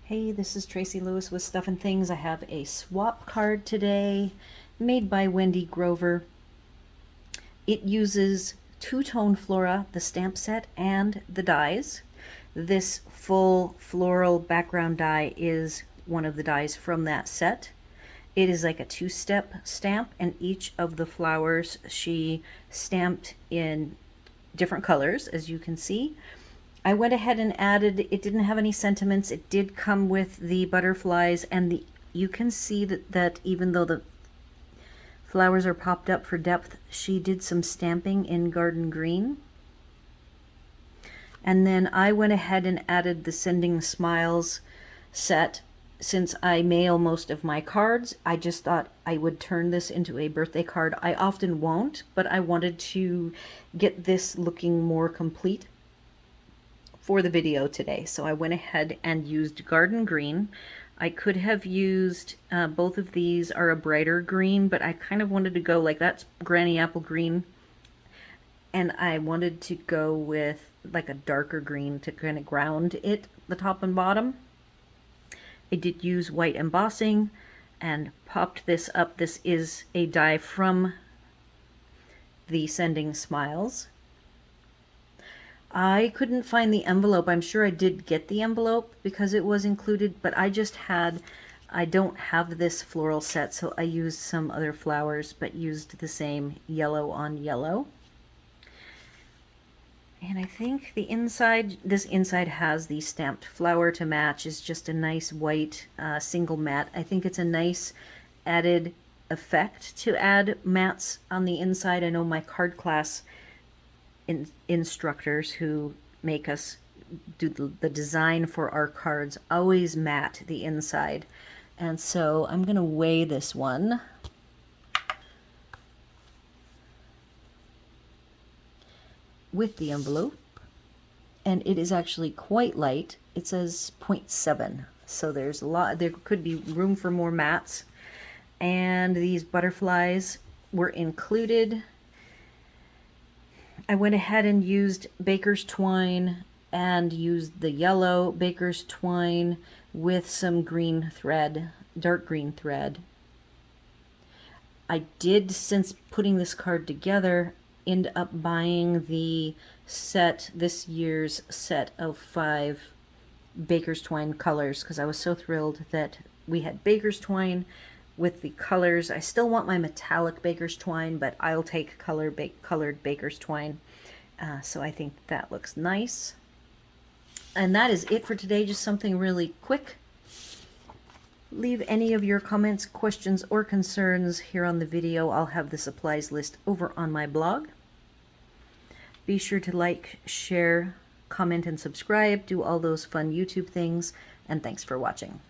Hey, this is Tracy Lewis with Stuff and Things. I have a swap card today made by Wendy Grover. It uses two-tone-flora, the stamp set, and the dies. This full floral background die is one of the dies from that set. It is like a two-step stamp, and each of the flowers she stamped in different colors, as you can see. I went ahead and added, it didn't have any sentiments. It did come with the butterflies, and you can see that even though the flowers are popped up for depth, she did some stamping in garden green. And then I went ahead and added the Sending Smiles set. Since I mail most of my cards, I just thought I would turn this into a birthday card. I often won't, but I wanted to get this looking more complete for the video today. So I went ahead and used garden green. I could have used, both of these are a brighter green, but I kind of wanted to go like that's Granny Apple green. And I wanted to go with like a darker green to kind of ground it, the top and bottom. I did use white embossing and popped this up. This is a die from the Sending Smiles. I couldn't find the envelope. I'm sure I did get the envelope because it was included, but I don't have this floral set, so I used some other flowers, but used the same yellow on yellow. And I think the inside, this inside has the stamped flower to match. Is just a nice white single matte. I think it's a nice added effect to add mattes on the inside. I know my card class instructors who make us do the design for our cards always matte the inside. And so I'm going to weigh this one. With the envelope, and it is actually quite light. It says 0.7, so there's a lot, there could be room for more mattes. And these butterflies were included. I went ahead and used baker's twine and used the yellow baker's twine with some green thread, dark green thread. I did, since putting this card together, end up buying the set, this year's set of 5 baker's twine colors, because I was so thrilled that we had baker's twine with the colors. I still want my metallic baker's twine, but I'll take colored baker's twine. So I think that looks nice. And that is it for today, just something really quick. Leave any of your comments, questions, or concerns here on the video. I'll have the supplies list over on my blog. Be sure to like, share, comment, and subscribe. Do all those fun YouTube things. And thanks for watching.